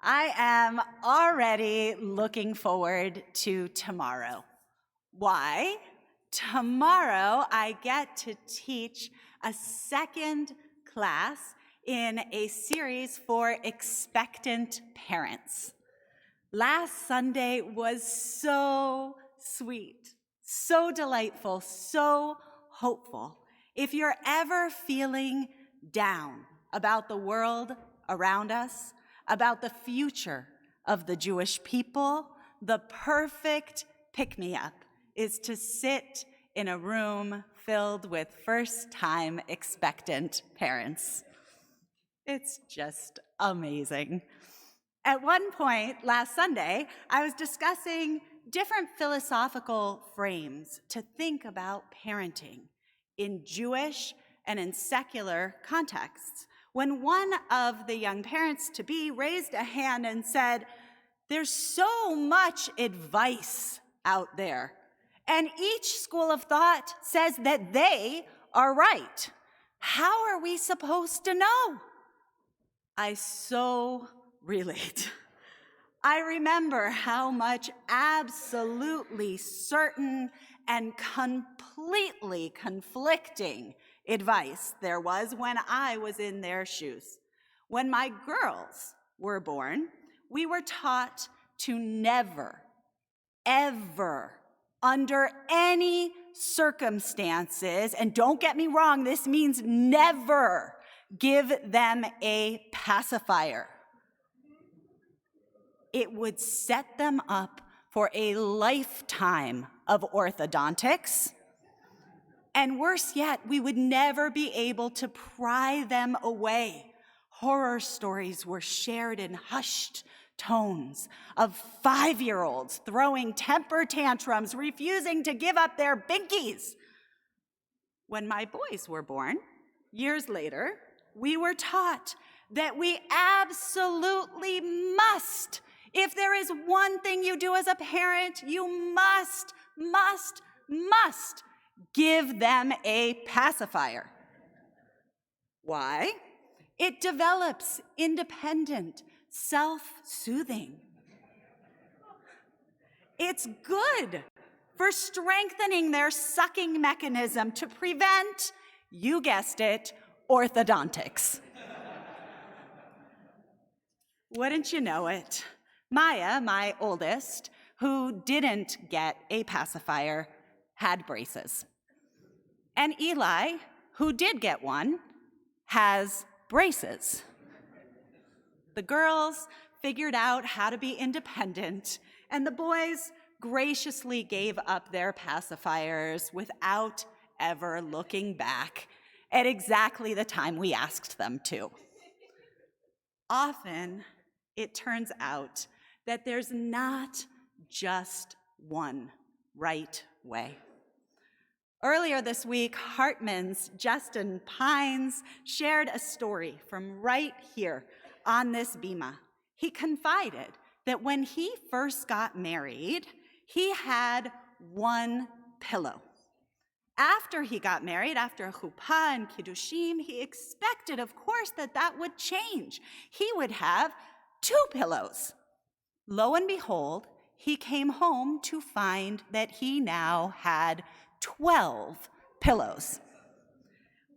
I am already looking forward to tomorrow. Why? Tomorrow I get to teach a second class in a series for expectant parents. Last Sunday was so sweet, so delightful, so hopeful. If you're ever feeling down about the world around us, about the future of the Jewish people, the perfect pick-me-up is to sit in a room filled with first-time expectant parents. It's just amazing. At one point last Sunday, I was discussing different philosophical frames to think about parenting in Jewish and in secular contexts, when one of the young parents-to-be raised a hand and said, "There's so much advice out there, and each school of thought says that they are right. How are we supposed to know?" I so relate. I remember how much absolutely certain and completely conflicting advice there was when I was in their shoes. When my girls were born, we were taught to never, ever, under any circumstances, and don't get me wrong, this means never, give them a pacifier. It would set them up for a lifetime of orthodontics. And worse yet, we would never be able to pry them away. Horror stories were shared in hushed tones of 5-year-olds throwing temper tantrums, refusing to give up their binkies. When my boys were born, years later, we were taught that we absolutely must. If there is one thing you do as a parent, you must give them a pacifier. Why? It develops independent, self-soothing. It's good for strengthening their sucking mechanism to prevent, you guessed it, orthodontics. Wouldn't you know it? Maya, my oldest, who didn't get a pacifier, had braces. And Eli, who did get one, has braces. The girls figured out how to be independent, and the boys graciously gave up their pacifiers without ever looking back at exactly the time we asked them to. Often, it turns out that there's not just one right way. Earlier this week, Hartman's Justin Pines shared a story from right here on this bima. He confided that when he first got married, he had one pillow. After he got married, after chuppah and kiddushim, he expected, of course, that would change. He would have 2 pillows. Lo and behold, he came home to find that he now had 12 pillows.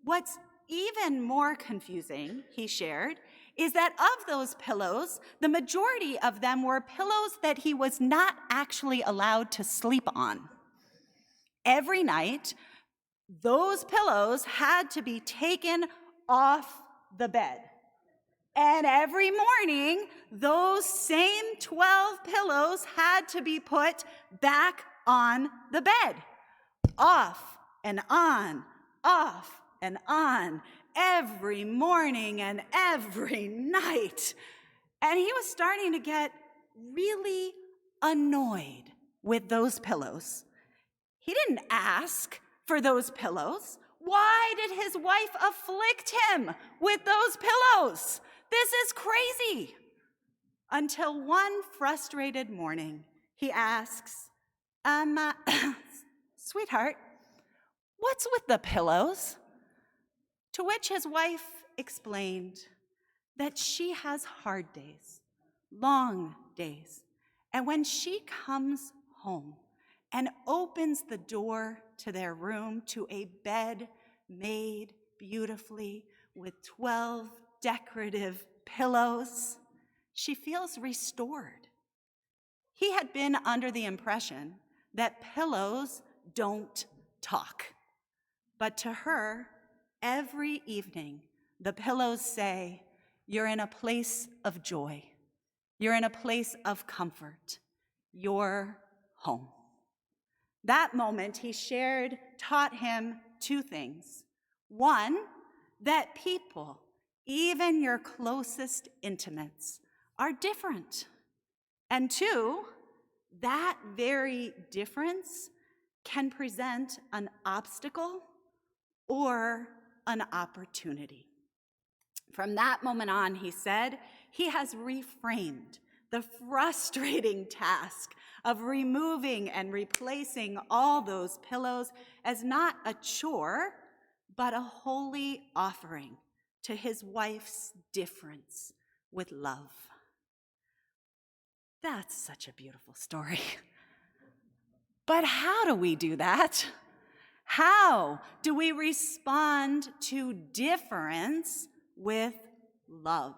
What's even more confusing, he shared, is that of those pillows, the majority of them were pillows that he was not actually allowed to sleep on. Every night, those pillows had to be taken off the bed. And every morning, those same 12 pillows had to be put back on the bed. Off and on, every morning and every night. And he was starting to get really annoyed with those pillows. He didn't ask for those pillows. Why did his wife afflict him with those pillows? This is crazy. Until one frustrated morning, he asks, "Sweetheart, what's with the pillows?" To which his wife explained that she has hard days, long days. And when she comes home and opens the door to their room, to a bed made beautifully with 12 decorative pillows, she feels restored. He had been under the impression that pillows don't talk. But to her, every evening, the pillows say, "You're in a place of joy. You're in a place of comfort. You're home." That moment, he shared, taught him two things. One, that people, even your closest intimates, are different. And two, that very difference can present an obstacle or an opportunity. From that moment on, he said, he has reframed the frustrating task of removing and replacing all those pillows as not a chore, but a holy offering to his wife's difference with love. That's such a beautiful story. But how do we do that? How do we respond to difference with love?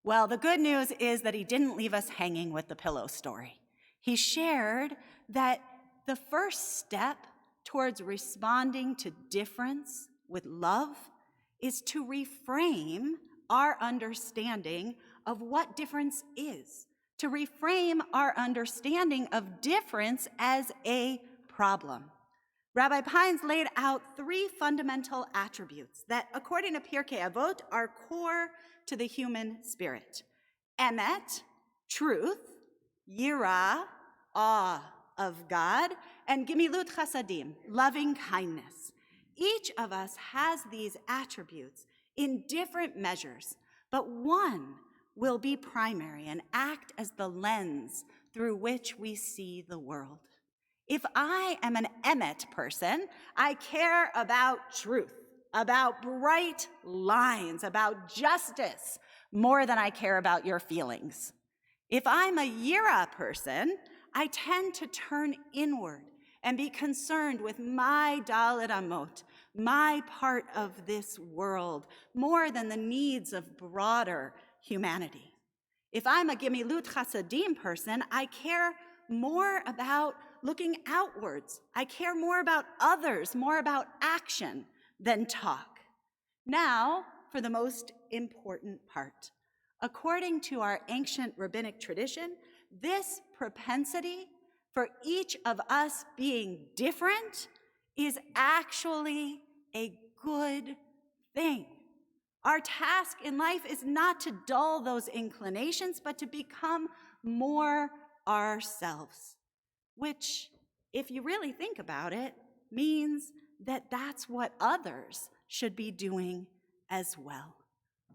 Well, the good news is that he didn't leave us hanging with the pillow story. He shared that the first step towards responding to difference with love is to reframe our understanding of what difference is, to reframe our understanding of difference as a problem. Rabbi Pines laid out three fundamental attributes that, according to Pirkei Avot, are core to the human spirit. Emet, truth; yira, awe of God; and gimilut chasadim, loving kindness. Each of us has these attributes in different measures, but one will be primary and act as the lens through which we see the world. If I am an emet person, I care about truth, about bright lines, about justice, more than I care about your feelings. If I'm a yira person, I tend to turn inward and be concerned with my dalet amot, my part of this world, more than the needs of broader humanity. If I'm a gimilut chasadim person, I care more about looking outwards. I care more about others, more about action than talk. Now, for the most important part. According to our ancient rabbinic tradition, this propensity for each of us being different is actually a good thing. Our task in life is not to dull those inclinations, but to become more ourselves, which, if you really think about it, means that that's what others should be doing as well.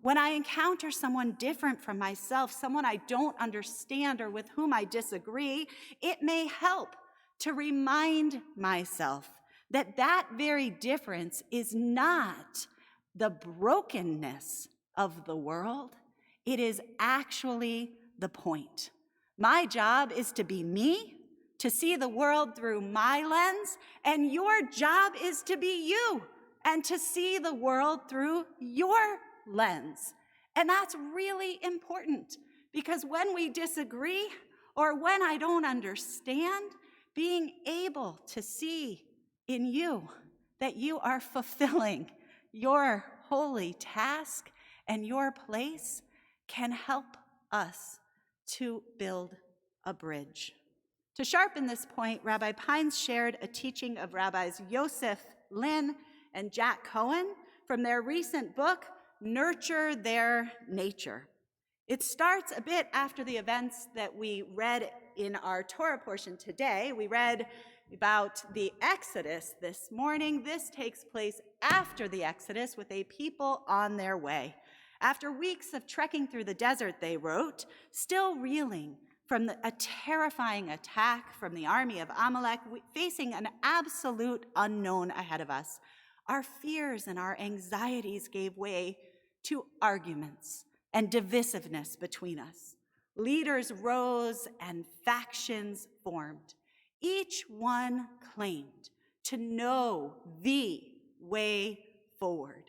When I encounter someone different from myself, someone I don't understand or with whom I disagree, it may help to remind myself that that very difference is not the brokenness of the world. It is actually the point. My job is to be me, to see the world through my lens, and your job is to be you and to see the world through your lens. And that's really important, because when we disagree or when I don't understand, being able to see in you that you are fulfilling your holy task and your place can help us to build a bridge. To sharpen this point, Rabbi Pines shared a teaching of Rabbis Yosef Lin and Jack Cohen from their recent book, Nurture Their Nature. It starts a bit after the events that we read in our Torah portion today. We read about the Exodus this morning. This takes place after the Exodus with a people on their way. After weeks of trekking through the desert, they wrote, still reeling from a terrifying attack from the army of Amalek, facing an absolute unknown ahead of us, our fears and our anxieties gave way to arguments and divisiveness between us. Leaders rose and factions formed. Each one claimed to know the way forward,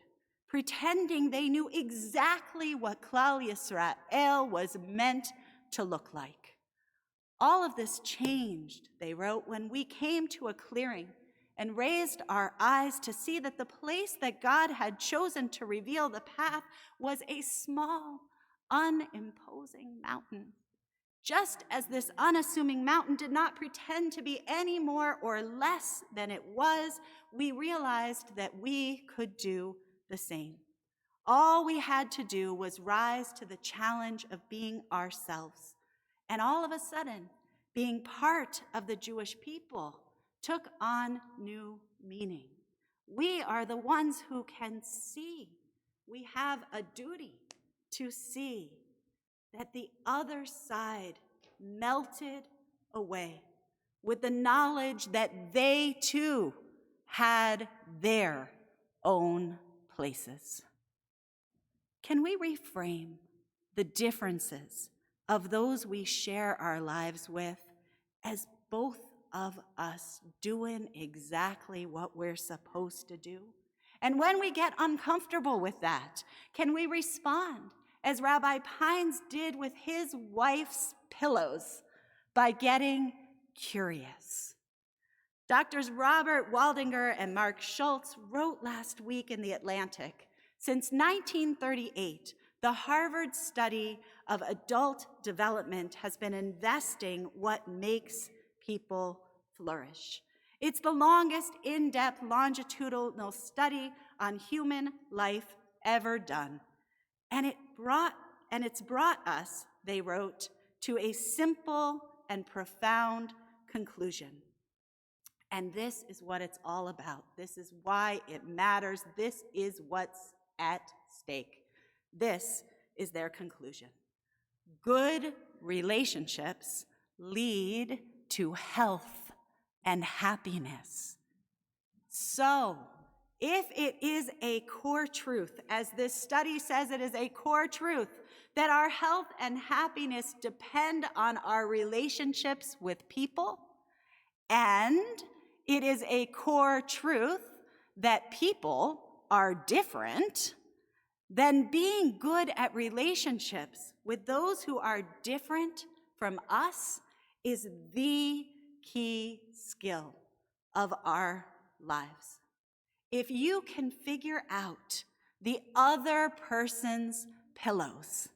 pretending they knew exactly what Klal Yisrael was meant to look like. All of this changed, they wrote, when we came to a clearing and raised our eyes to see that the place that God had chosen to reveal the path was a small, unimposing mountain. Just as this unassuming mountain did not pretend to be any more or less than it was, we realized that we could do the same. All we had to do was rise to the challenge of being ourselves. And all of a sudden, being part of the Jewish people took on new meaning. We are the ones who can see. We have a duty to see that the other side melted away with the knowledge that they too had their own places. Can we reframe the differences of those we share our lives with as both of us doing exactly what we're supposed to do? And when we get uncomfortable with that, can we respond as Rabbi Pines did with his wife's pillows by getting curious? Doctors Robert Waldinger and Mark Schultz wrote last week in The Atlantic, since 1938, the Harvard study of adult development has been investing what makes people flourish. It's the longest in-depth longitudinal study on human life ever done. And it's brought us, they wrote, to a simple and profound conclusion. And this is what it's all about. This is why it matters. This is what's at stake. This is their conclusion. Good relationships lead to health and happiness. So, if it is a core truth, as this study says it is a core truth, that our health and happiness depend on our relationships with people, and it is a core truth that people are different, then being good at relationships with those who are different from us is the key skill of our lives. If you can figure out the other person's pillows,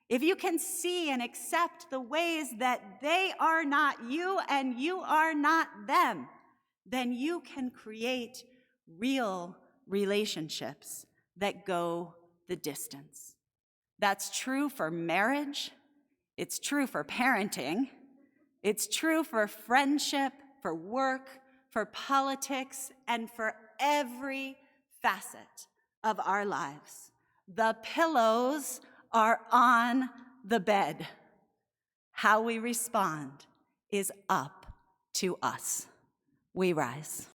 if you can see and accept the ways that they are not you and you are not them, then you can create real relationships that go the distance. That's true for marriage. It's true for parenting. It's true for friendship, for work, for politics, and for every facet of our lives. The pillows are on the bed. How we respond is up to us. We rise.